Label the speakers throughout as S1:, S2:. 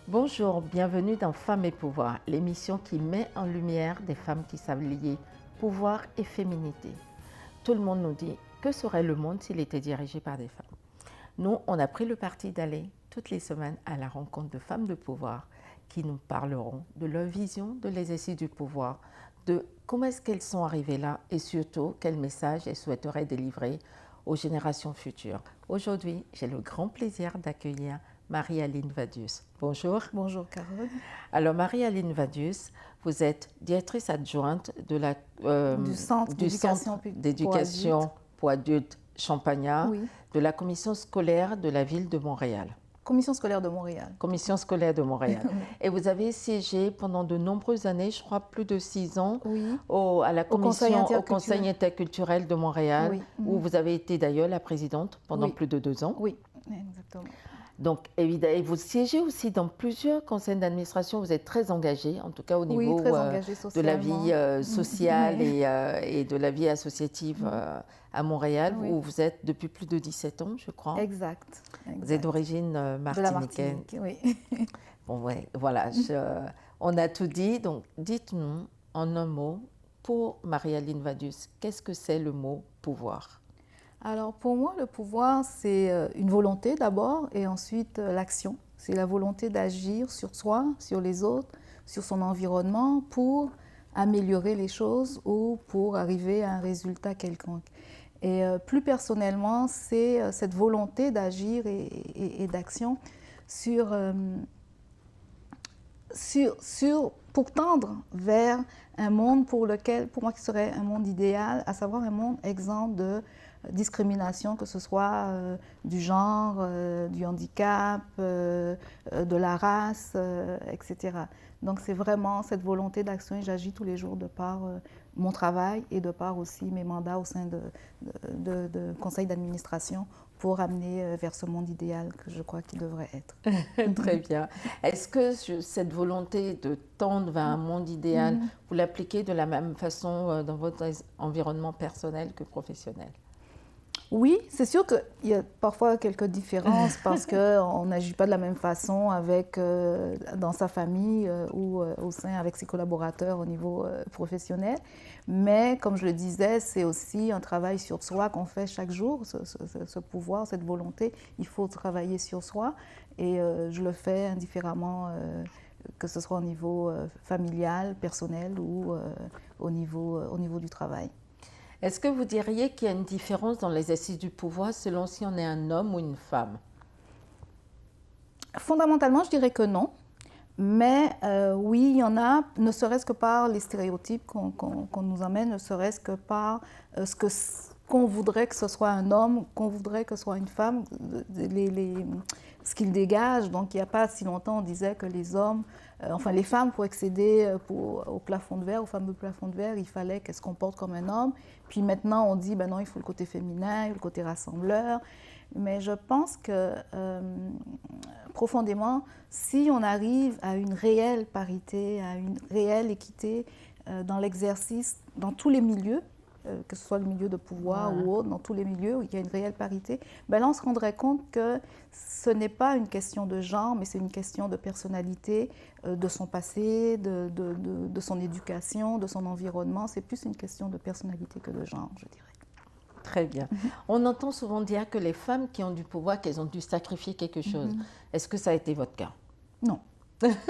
S1: Bonjour, bienvenue dans Femmes et Pouvoir, l'émission qui met en lumière des femmes qui savent lier pouvoir et féminité. Tout le monde nous dit que serait le monde s'il était dirigé par des femmes. Nous, on a pris le parti d'aller toutes les semaines à la rencontre de femmes de pouvoir qui nous parleront de leur vision de l'exercice du pouvoir, de comment est-ce qu'elles sont arrivées là et surtout quel message elles souhaiteraient délivrer aux générations futures. Aujourd'hui, j'ai le grand plaisir d'accueillir Marie-Aline Vadius. Bonjour.
S2: Bonjour Carole.
S1: Alors Marie-Aline Vadius, vous êtes directrice adjointe de
S2: Du Centre
S1: d'éducation pour adultes Champagnat,
S2: Oui.
S1: de la commission scolaire de la ville de Montréal.
S2: Commission scolaire de Montréal.
S1: Commission scolaire de Montréal. Et vous avez siégé pendant de nombreuses années, je crois plus de 6 ans,
S2: Oui.
S1: à la commission, au
S2: Conseil
S1: Conseil interculturel de Montréal,
S2: Oui.
S1: où vous avez été d'ailleurs la présidente pendant
S2: Oui.
S1: plus de 2 ans.
S2: Oui, exactement.
S1: Donc, évidemment, et vous siégez aussi dans plusieurs conseils d'administration, vous êtes très engagée, en tout cas au niveau
S2: très engagée
S1: de la vie sociale
S2: Oui.
S1: et de la vie associative à Montréal,
S2: Oui.
S1: où vous êtes depuis plus de 17 ans, je crois.
S2: Exact.
S1: Vous êtes d'origine
S2: De la
S1: martiniquaine.
S2: Martinique, oui.
S1: Bon, ouais, voilà, on a tout dit. Donc, dites-nous en un mot, pour Marie-Aline Vadius, qu'est-ce que c'est le mot pouvoir ?
S2: Alors pour moi, le pouvoir, c'est une volonté d'abord et ensuite l'action. C'est la volonté d'agir sur soi, sur les autres, sur son environnement pour améliorer les choses ou pour arriver à un résultat quelconque. Et plus personnellement, c'est cette volonté d'agir et d'action pour tendre vers un monde pour moi qui serait un monde idéal, à savoir un monde exempt de discrimination, que ce soit du genre, du handicap, de la race, etc. Donc c'est vraiment cette volonté d'action et j'agis tous les jours de par mon travail et de par aussi mes mandats au sein de conseils d'administration pour amener vers ce monde idéal que je crois qu'il devrait être.
S1: Très bien. Est-ce que cette volonté de tendre vers un monde idéal, vous l'appliquez de la même façon dans votre environnement personnel que professionnel ?
S2: Oui, c'est sûr qu'il y a parfois quelques différences parce qu'on n'agit pas de la même façon dans sa famille ou au sein avec ses collaborateurs au niveau professionnel. Mais comme je le disais, c'est aussi un travail sur soi qu'on fait chaque jour, ce pouvoir, cette volonté. Il faut travailler sur soi et je le fais indifféremment, que ce soit au niveau familial, personnel ou au niveau du travail.
S1: Est-ce que vous diriez qu'il y a une différence dans l'exercice du pouvoir selon si on est un homme ou une femme ?
S2: Fondamentalement, je dirais que non. Mais oui, il y en a, ne serait-ce que par les stéréotypes qu'on nous amène, ne serait-ce que par qu'on voudrait que ce soit un homme, qu'on voudrait que ce soit une femme, ce qu'ils dégagent. Donc, il n'y a pas si longtemps, on disait que les hommes, les femmes, pour accéder au plafond de verre, au fameux plafond de verre, il fallait qu'elles se comportent comme un homme. Puis maintenant, on dit, ben non, il faut le côté féminin, le côté rassembleur. Mais je pense que, profondément, si on arrive à une réelle parité, à une réelle équité dans l'exercice, dans tous les milieux, que ce soit le milieu de pouvoir ou autre, dans tous les milieux où il y a une réelle parité, ben là, on se rendrait compte que ce n'est pas une question de genre, mais c'est une question de personnalité, de son passé, de son éducation, de son environnement. C'est plus une question de personnalité que de genre, je dirais.
S1: Très bien. On entend souvent dire que les femmes qui ont du pouvoir, qu'elles ont dû sacrifier quelque chose. Est-ce que ça a été votre cas ?
S2: Non.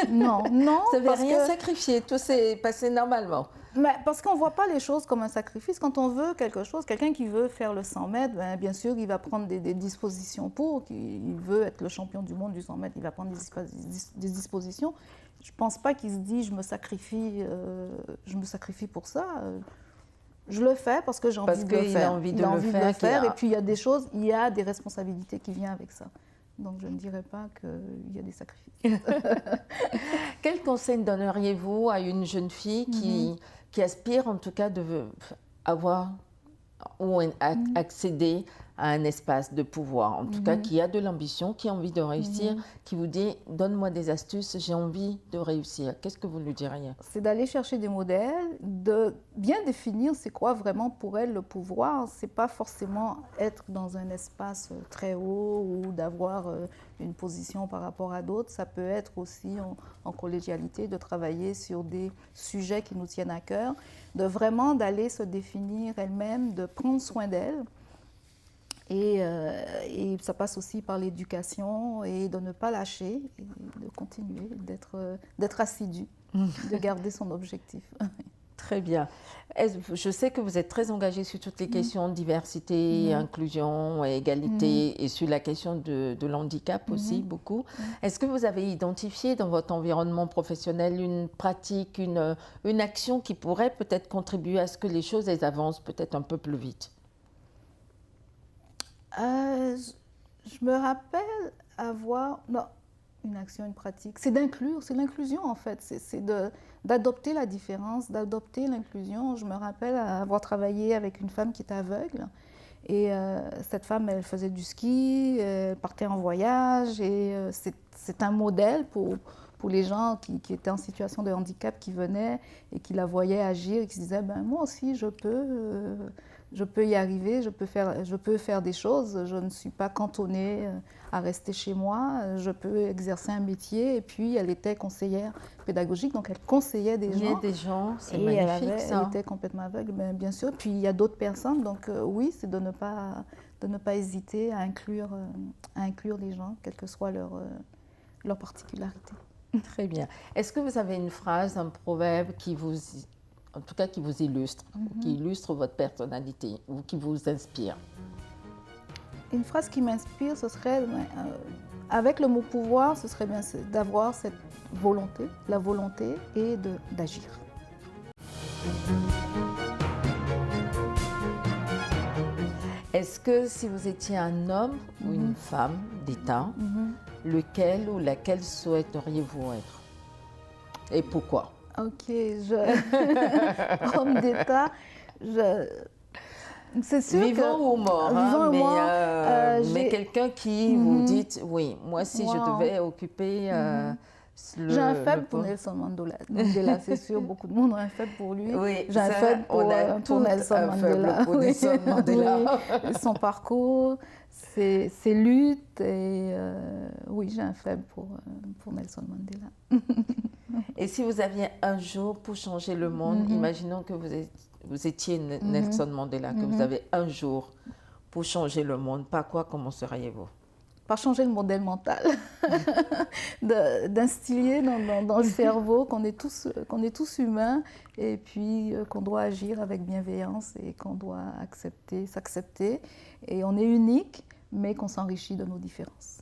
S2: Non.
S1: Vous n'avez rien sacrifié, tout s'est passé normalement.
S2: Mais parce qu'on ne voit pas les choses comme un sacrifice. Quand on veut quelque chose, quelqu'un qui veut faire le 100 mètres, bien sûr, il va prendre des dispositions pour. Il veut être le champion du monde du 100 mètres, il va prendre des dispositions. Je ne pense pas qu'il se dit je me sacrifie pour ça. Je le fais parce que j'ai envie de le faire.
S1: Parce qu'il a envie de le faire.
S2: Et puis il y a des choses, il y a des responsabilités qui viennent avec ça. Donc je ne dirais pas qu'il y a des sacrifices.
S1: Quel conseil donneriez-vous à une jeune fille qui aspire en tout cas avoir ou accéder à un espace de pouvoir, en tout cas qui a de l'ambition, qui a envie de réussir, qui vous dit « donne-moi des astuces, j'ai envie de réussir », qu'est-ce que vous lui diriez?
S2: C'est d'aller chercher des modèles, de bien définir c'est quoi vraiment pour elle le pouvoir. C'est pas forcément être dans un espace très haut ou d'avoir une position par rapport à d'autres. Ça peut être aussi en collégialité de travailler sur des sujets qui nous tiennent à cœur, de vraiment d'aller se définir elle-même, de prendre soin d'elle. Et ça passe aussi par l'éducation et de ne pas lâcher, et de continuer, d'être assidu, de garder son objectif.
S1: Très bien. Je sais que vous êtes très engagée sur toutes les questions de diversité, inclusion, égalité et sur la question de l'handicap aussi, beaucoup. Est-ce que vous avez identifié dans votre environnement professionnel une pratique, une action qui pourrait peut-être contribuer à ce que les choses elles avancent peut-être un peu plus vite?
S2: Je me rappelle avoir... Non, une action, une pratique. C'est d'inclure, c'est l'inclusion en fait. C'est d'adopter la différence, d'adopter l'inclusion. Je me rappelle avoir travaillé avec une femme qui est aveugle. Et cette femme, elle faisait du ski, elle partait en voyage. Et c'est un modèle pour les gens qui étaient en situation de handicap, qui venaient et qui la voyaient agir et qui se disaient ben, « moi aussi, je peux y arriver, je peux faire des choses, je ne suis pas cantonnée à rester chez moi, je peux exercer un métier. » Et puis, elle était conseillère pédagogique, donc elle conseillait des gens.
S1: Il y a des gens, c'est magnifique ça.
S2: Elle était complètement aveugle, bien sûr. Puis, il y a d'autres personnes, donc oui, c'est de ne pas hésiter à inclure les gens, quelle que soit leur particularité.
S1: Très bien. Est-ce que vous avez une phrase, un proverbe qui vous illustre, qui illustre votre personnalité ou qui vous inspire?
S2: Une phrase qui m'inspire, ce serait, avec le mot pouvoir, ce serait bien d'avoir cette volonté, la volonté et d'agir.
S1: Est-ce que si vous étiez un homme ou une femme d'État, lequel ou laquelle souhaiteriez-vous être? Et pourquoi?
S2: Ok, homme d'État, c'est sûr
S1: vivant
S2: que...
S1: ou mort,
S2: vivant ou mort,
S1: mais quelqu'un qui vous dit, oui, moi si je devais occuper
S2: j'ai un faible pour Nelson Mandela, c'est sûr, beaucoup de monde a un faible pour lui.
S1: Oui,
S2: j'ai un faible pour Nelson Mandela.
S1: Pour Nelson Mandela.
S2: Oui, son parcours, ses luttes, et oui, j'ai un faible pour Nelson Mandela.
S1: Et si vous aviez un jour pour changer le monde, imaginons que vous étiez Nelson Mandela, que vous avez un jour pour changer le monde, par quoi commenceriez-vous?
S2: Par changer le modèle mental, d'instiller dans le cerveau qu'on est tous humains et puis qu'on doit agir avec bienveillance et qu'on doit s'accepter. Et on est unique, mais qu'on s'enrichit de nos différences.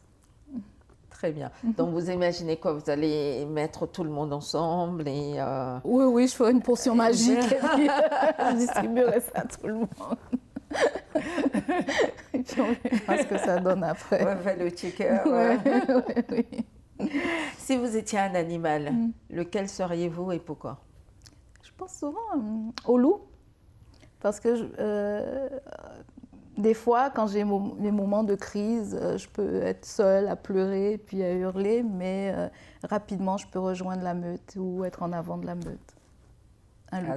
S1: Très bien. Donc vous imaginez quoi? Vous allez mettre tout le monde ensemble et...
S2: Oui, je ferai une potion magique et puis je distribuerai ça à tout le monde. Et puis on verra ce que ça donne après.
S1: On va faire le checker. Oui. Si vous étiez un animal, lequel seriez-vous et pourquoi?
S2: Je pense souvent au loup. Parce que des fois, quand j'ai mes moments de crise, je peux être seule à pleurer puis à hurler, mais rapidement, je peux rejoindre la meute ou être en avant de la meute.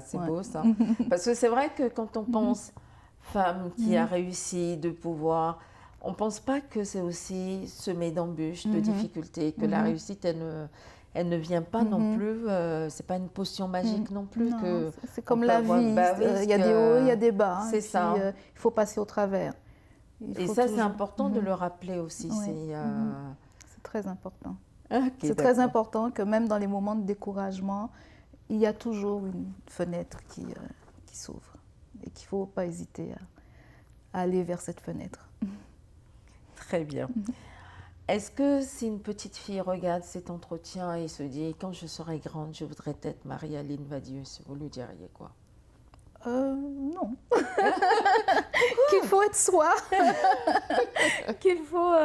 S1: C'est beau ça. Parce que c'est vrai que quand on pense femme qui a réussi, de pouvoir, on ne pense pas que c'est aussi semé d'embûches, de difficultés, que la réussite, elle ne vient pas non plus, c'est pas une potion magique non plus.
S2: Non, c'est comme la vie, il y a des hauts, il y a des bas.
S1: C'est ça.
S2: Il faut passer au travers.
S1: Et ça, c'est important de le rappeler aussi.
S2: C'est très important.
S1: Okay,
S2: c'est très important que même dans les moments de découragement, il y a toujours une fenêtre qui s'ouvre et qu'il ne faut pas hésiter à aller vers cette fenêtre.
S1: Très bien. Est-ce que si une petite fille regarde cet entretien et se dit « Quand je serai grande, je voudrais être Marie-Aline Vadius », vous lui diriez quoi?
S2: Non. Qu'il faut être soi. Qu'il faut...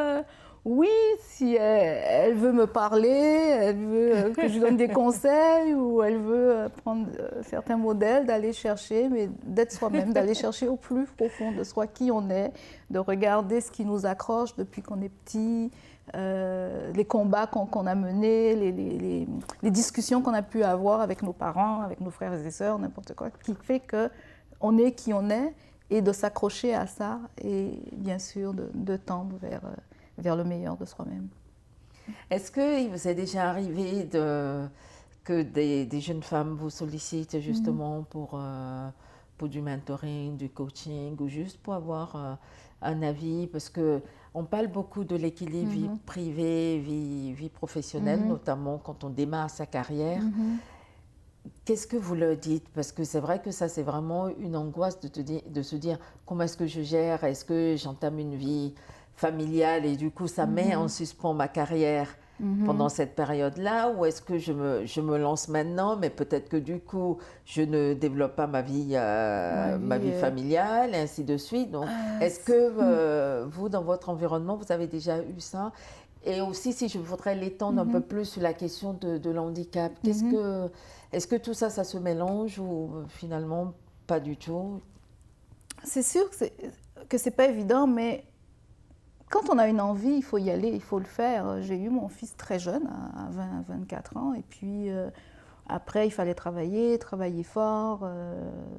S2: oui, si elle veut me parler, elle veut que je lui donne des conseils ou elle veut prendre certains modèles, d'aller chercher, mais d'être soi-même, d'aller chercher au plus profond de soi qui on est, de regarder ce qui nous accroche depuis qu'on est petit, les combats qu'on a menés, les discussions qu'on a pu avoir avec nos parents, avec nos frères et sœurs, n'importe quoi, qui fait qu'on est qui on est, et de s'accrocher à ça et bien sûr de tendre vers le meilleur de soi-même.
S1: Est-ce qu'il vous est déjà arrivé que des jeunes femmes vous sollicitent justement pour du mentoring, du coaching ou juste pour avoir un avis? Parce qu'on parle beaucoup de l'équilibre vie privée, vie professionnelle, notamment quand on démarre sa carrière. Qu'est-ce que vous leur dites? Parce que c'est vrai que ça, c'est vraiment une angoisse de se dire comment est-ce que je gère? Est-ce que j'entame une vie familiale et du coup ça met en suspens ma carrière pendant cette période-là, ou est-ce que je me lance maintenant, mais peut-être que du coup je ne développe pas ma vie familiale et ainsi de suite. Donc est-ce que vous, dans votre environnement, vous avez déjà eu ça? Et aussi, si je voudrais l'étendre un peu plus sur la question de l'handicap, est-ce que tout ça, ça se mélange ou finalement pas du tout?
S2: C'est sûr que c'est pas évident, mais quand on a une envie, il faut y aller, il faut le faire. J'ai eu mon fils très jeune, à 24 ans, et puis après, il fallait travailler fort.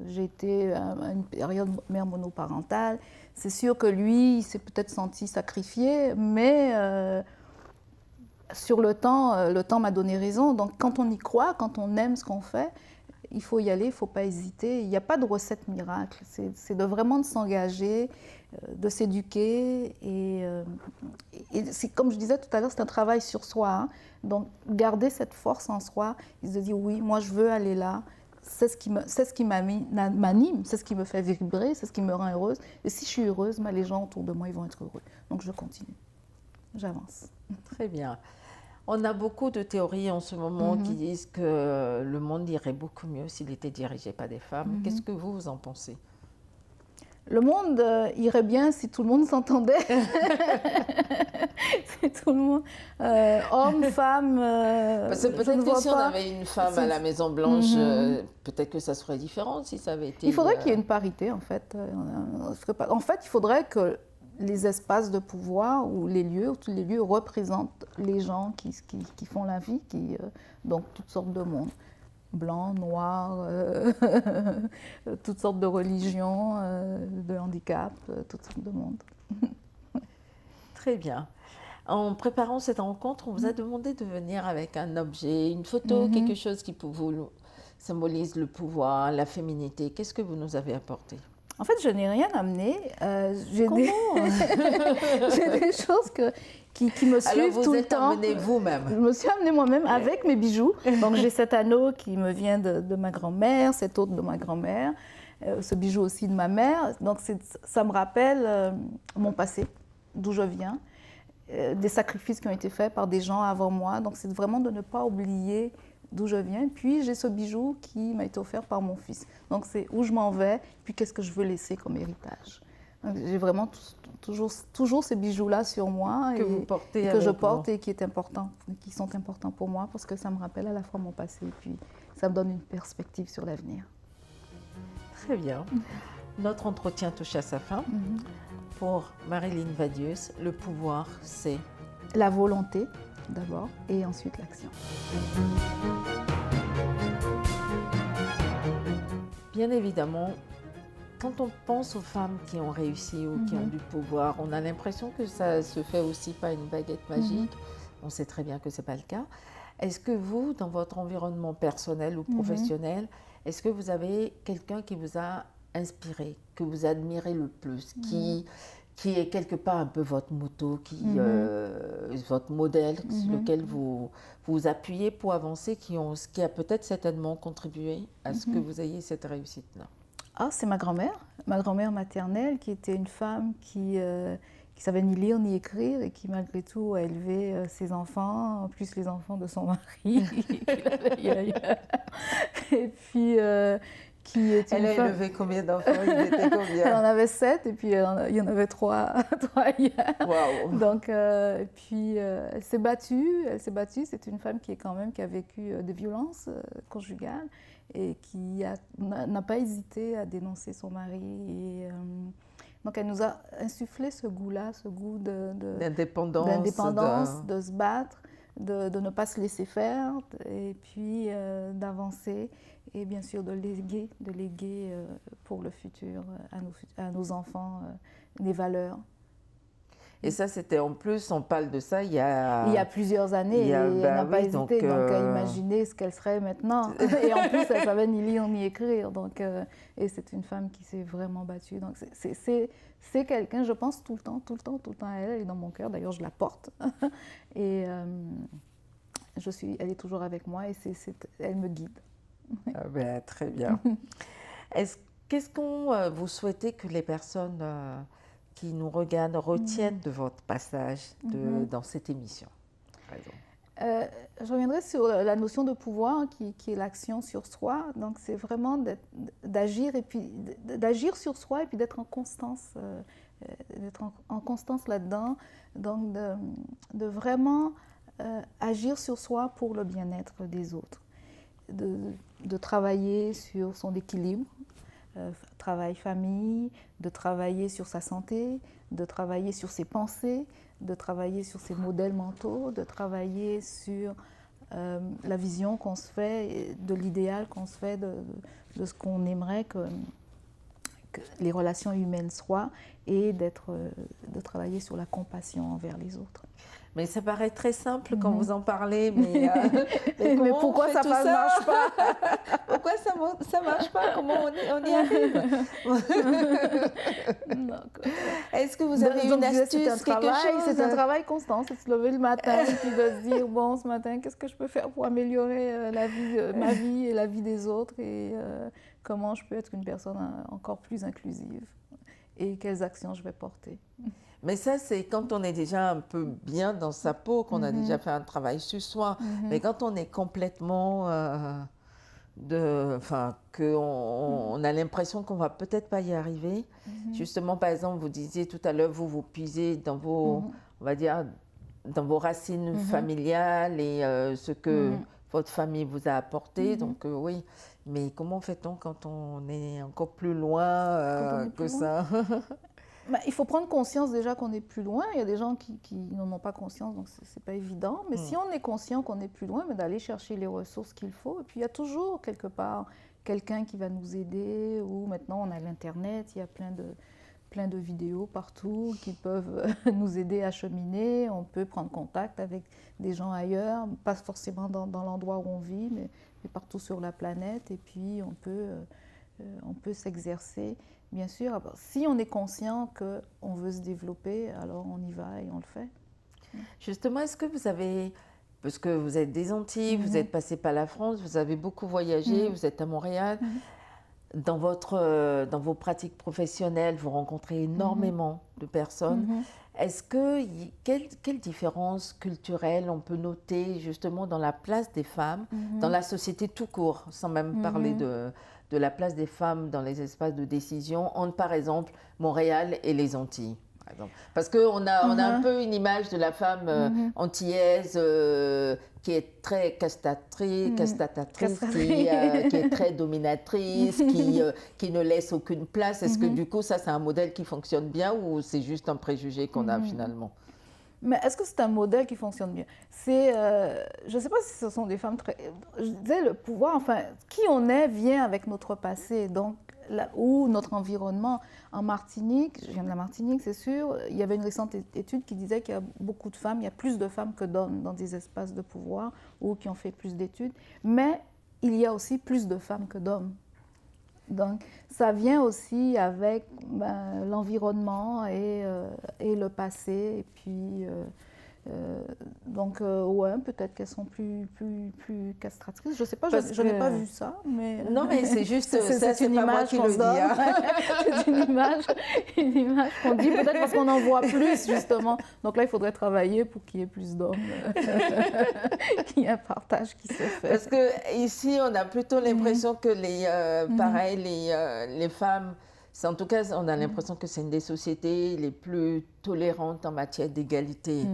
S2: J'ai été à une période mère monoparentale. C'est sûr que lui, il s'est peut-être senti sacrifié, mais sur le temps m'a donné raison. Donc quand on y croit, quand on aime ce qu'on fait, il faut y aller, il ne faut pas hésiter. Il n'y a pas de recette miracle. C'est vraiment de s'engager, de s'éduquer. Et comme je disais tout à l'heure, c'est un travail sur soi. Hein. Donc garder cette force en soi, il se dit oui, moi je veux aller là. C'est ce qui m'anime, c'est ce qui me fait vibrer, c'est ce qui me rend heureuse. Et si je suis heureuse, les gens autour de moi ils vont être heureux. Donc je continue, j'avance.
S1: Très bien. On a beaucoup de théories en ce moment qui disent que le monde irait beaucoup mieux s'il était dirigé par des femmes. Qu'est-ce que vous en pensez?
S2: Le monde irait bien si tout le monde s'entendait. Si tout le monde, hommes, femmes.
S1: Parce que peut-être que si on avait une femme à la Maison Blanche, peut-être que ça serait différent si ça avait été.
S2: Il faudrait qu'il y ait une parité en fait. En fait, il faudrait que les espaces de pouvoir ou tous les lieux représentent les gens qui font la vie, donc toutes sortes de mondes. Blancs, noirs, toutes sortes de religions, de handicap, toutes sortes de mondes.
S1: Très bien. En préparant cette rencontre, on vous a demandé de venir avec un objet, une photo, quelque chose qui pour vous symbolise le pouvoir, la féminité. Qu'est-ce que vous nous avez apporté?
S2: En fait, je n'ai rien amené. J'ai des choses qui me suivent tout le temps.
S1: Alors vous êtes amenée vous-même?
S2: Je me suis amenée moi-même avec mes bijoux. Donc j'ai cet anneau qui me vient de ma grand-mère, cet autre de ma grand-mère, ce bijou aussi de ma mère. Donc ça me rappelle mon passé, d'où je viens, des sacrifices qui ont été faits par des gens avant moi. Donc c'est vraiment de ne pas oublier d'où je viens. Puis j'ai ce bijou qui m'a été offert par mon fils. Donc c'est où je m'en vais, puis qu'est-ce que je veux laisser comme héritage. J'ai vraiment toujours ces bijoux-là sur moi
S1: que vous portez
S2: que je porte et qui sont importants pour moi parce que ça me rappelle à la fois mon passé et puis ça me donne une perspective sur l'avenir.
S1: Très bien. Notre entretien touche à sa fin. Pour Marilyn Vadius, le pouvoir, c'est
S2: la volonté d'abord et ensuite l'action.
S1: Bien évidemment, quand on pense aux femmes qui ont réussi ou qui ont du pouvoir, on a l'impression que ça se fait aussi par une baguette magique. On sait très bien que ce n'est pas le cas. Est-ce que vous, dans votre environnement personnel ou professionnel, est-ce que vous avez quelqu'un qui vous a inspiré, que vous admirez le plus, qui est quelque part un peu votre moto, votre modèle, sur lequel vous vous appuyez pour avancer, qui a peut-être certainement contribué à ce que vous ayez cette réussite-là?
S2: Ah, c'est ma grand-mère maternelle, qui était une femme qui savait ni lire ni écrire et qui malgré tout a élevé ses enfants, plus les enfants de son mari, et puis qui est une
S1: Elle a
S2: femme...
S1: élevé combien d'enfants? Ils étaient combien?
S2: Elle en avait 7 et puis il y en avait 3 hier.
S1: Waouh!
S2: Donc, puis elle s'est battue. C'est une femme qui a vécu des violences conjugales et qui n'a pas hésité à dénoncer son mari. Et, donc, elle nous a insufflé ce goût-là, ce goût d'indépendance, de se battre, de ne pas se laisser faire et puis d'avancer et bien sûr de léguer pour le futur à nos enfants des valeurs.
S1: Et ça, c'était en plus, on parle de ça il y a
S2: plusieurs années et elle n'a pas hésité donc à imaginer ce qu'elle serait maintenant. Et en plus, elle savait ni lire ni écrire. Donc, et c'est une femme qui s'est vraiment battue. Donc, c'est quelqu'un, je pense tout le temps à elle. Elle est dans mon cœur. D'ailleurs, je la porte. Et elle est toujours avec moi et elle me guide.
S1: Ah ben, très bien. Qu'est-ce qu'on vous souhaitez que les personnes qui nous regardent retiennent de votre passage dans cette émission, par exemple?
S2: Je reviendrai sur la notion de pouvoir qui est l'action sur soi. Donc c'est vraiment d'agir sur soi et puis d'être en constance, en constance là-dedans. Donc de vraiment agir sur soi pour le bien-être des autres. De travailler sur son équilibre, travail-famille, de travailler sur sa santé, de travailler sur ses pensées, de travailler sur ses modèles mentaux, de travailler sur la vision qu'on se fait, de l'idéal qu'on se fait, de ce qu'on aimerait que les relations humaines soient et de travailler sur la compassion envers les autres.
S1: Mais ça paraît très simple quand vous en parlez, mais
S2: pourquoi ça ne marche pas?
S1: Pourquoi ça ne marche pas? Comment on y arrive? Est-ce que vous avez une astuce, quelque chose?
S2: C'est un travail constant, c'est de se lever le matin et puis de se dire, bon, ce matin, qu'est-ce que je peux faire pour améliorer ma vie et la vie des autres et comment je peux être une personne encore plus inclusive et quelles actions je vais porter.
S1: Mais ça, c'est quand on est déjà un peu bien dans sa peau, qu'on a déjà fait un travail sur soi. Mais quand on est complètement... qu'on a l'impression qu'on ne va peut-être pas y arriver. Justement, par exemple, vous disiez tout à l'heure, vous puisez dans vos, on va dire, dans vos racines familiales et ce que votre famille vous a apporté. Donc oui, mais comment fait-on quand on est encore plus loin que ça?
S2: Il faut prendre conscience déjà qu'on est plus loin. Il y a des gens qui n'en ont pas conscience, donc c'est pas évident. Mais si on est conscient qu'on est plus loin, d'aller chercher les ressources qu'il faut. Et puis il y a toujours quelque part quelqu'un qui va nous aider. Ou maintenant on a l'Internet, il y a plein de vidéos partout qui peuvent nous aider à cheminer. On peut prendre contact avec des gens ailleurs, pas forcément dans l'endroit où on vit, mais partout sur la planète. Et puis on peut s'exercer. Bien sûr, si on est conscient qu'on veut se développer, alors on y va et on le fait.
S1: Justement, est-ce que vous avez, parce que vous êtes des Antilles, vous êtes passé par la France, vous avez beaucoup voyagé, vous êtes à Montréal, dans vos pratiques professionnelles, vous rencontrez énormément de personnes. Est-ce quelle différence culturelle on peut noter justement dans la place des femmes, dans la société tout court, sans même parler de la place des femmes dans les espaces de décision, entre par exemple Montréal et les Antilles, par exemple. Parce qu'on a un peu une image de la femme antillaise qui est très castatatrice, qui est très dominatrice, qui ne laisse aucune place. Est-ce que du coup ça c'est un modèle qui fonctionne bien ou c'est juste un préjugé qu'on a finalement?
S2: Mais est-ce que c'est un modèle qui fonctionne bien? Je ne sais pas si ce sont des femmes très... Je disais, le pouvoir, enfin, qui on est vient avec notre passé, donc, ou notre environnement. En Martinique, je viens de la Martinique, c'est sûr, il y avait une récente étude qui disait qu'il y a beaucoup de femmes, il y a plus de femmes que d'hommes dans des espaces de pouvoir ou qui ont fait plus d'études, mais il y a aussi plus de femmes que d'hommes. Donc, ça vient aussi avec l'environnement et le passé. Et puis, Donc, ouais, peut-être qu'elles sont plus castratrices. Je ne sais pas, je n'ai pas vu ça. Mais...
S1: Non, mais c'est juste,
S2: c'est une image qu'on se donne. C'est une image qu'on dit, peut-être parce qu'on en voit plus, justement. Donc là, il faudrait travailler pour qu'il y ait plus d'hommes, qu'il y ait un partage qui se fait.
S1: Parce qu'ici, on a plutôt l'impression que pareil, les femmes, en tout cas, on a l'impression que c'est une des sociétés les plus tolérantes en matière d'égalité.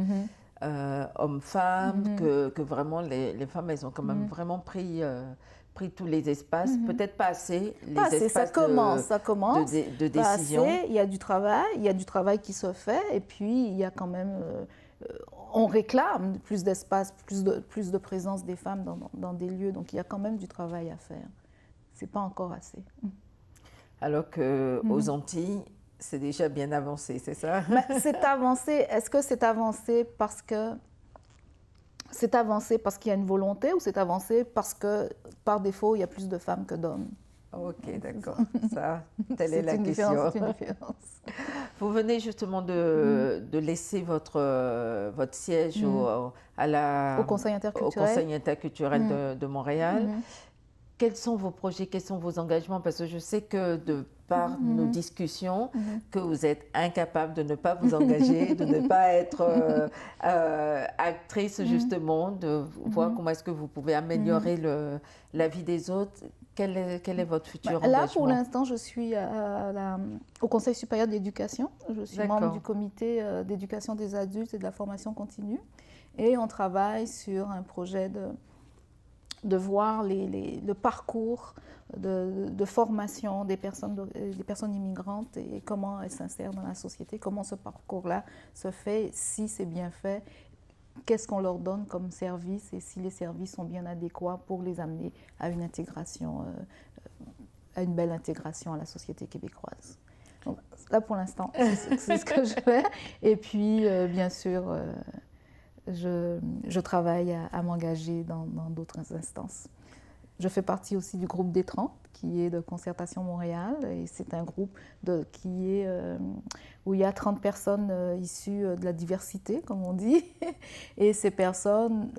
S1: Hommes-femmes, que vraiment les femmes, elles ont quand même vraiment pris tous les espaces, peut-être pas assez, espaces
S2: ça commence,
S1: de décision.
S2: Il y a du travail qui se fait, et puis il y a quand même, on réclame plus d'espace, plus de présence des femmes dans des lieux, donc il y a quand même du travail à faire. C'est pas encore assez.
S1: Alors qu'aux Antilles, c'est déjà bien avancé, c'est ça?
S2: C'est avancé. Est-ce que c'est avancé parce qu'il y a une volonté, ou c'est avancé parce que, par défaut, il y a plus de femmes que d'hommes?
S1: Ok, d'accord. Ça, telle est la question.
S2: C'est une différence.
S1: Vous venez justement de laisser votre siège au
S2: Conseil interculturel,
S1: de Montréal. Quels sont vos projets, quels sont vos engagements? Parce que je sais que de par nos discussions, que vous êtes incapable de ne pas vous engager, de ne pas être actrice justement, de voir comment est-ce que vous pouvez améliorer la vie des autres. Quel est votre futur engagement?
S2: Là, pour l'instant, je suis au Conseil supérieur d'éducation. Je suis membre du comité d'éducation des adultes et de la formation continue. Et on travaille sur un projet de voir le parcours de formation des personnes immigrantes et comment elles s'insèrent dans la société, comment ce parcours-là se fait, si c'est bien fait, qu'est-ce qu'on leur donne comme service et si les services sont bien adéquats pour les amener à une intégration, à une belle intégration à la société québécoise. Donc, là, pour l'instant, c'est ce que je fais. Et puis, bien sûr, je travaille à m'engager dans d'autres instances. Je fais partie aussi du groupe des 30, qui est de Concertation Montréal. Et c'est un groupe où il y a 30 personnes issues de la diversité, comme on dit. Et ces personnes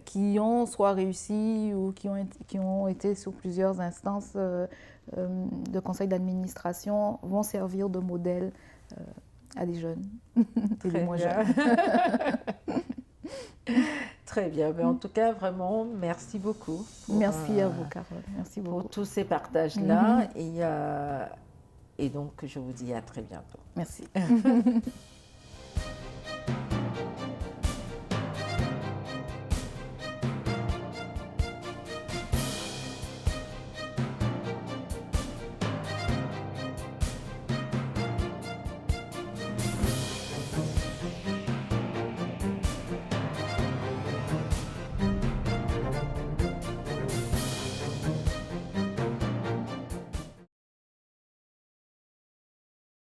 S2: qui ont soit réussi ou qui ont été sur plusieurs instances de conseil d'administration vont servir de modèle à des jeunes et des moins jeunes.
S1: Très bien. Mais en tout cas, vraiment, merci beaucoup.
S2: Merci à vous, Carole. Merci beaucoup.
S1: Pour tous ces partages-là. Et donc, je vous dis à très bientôt.
S2: Merci.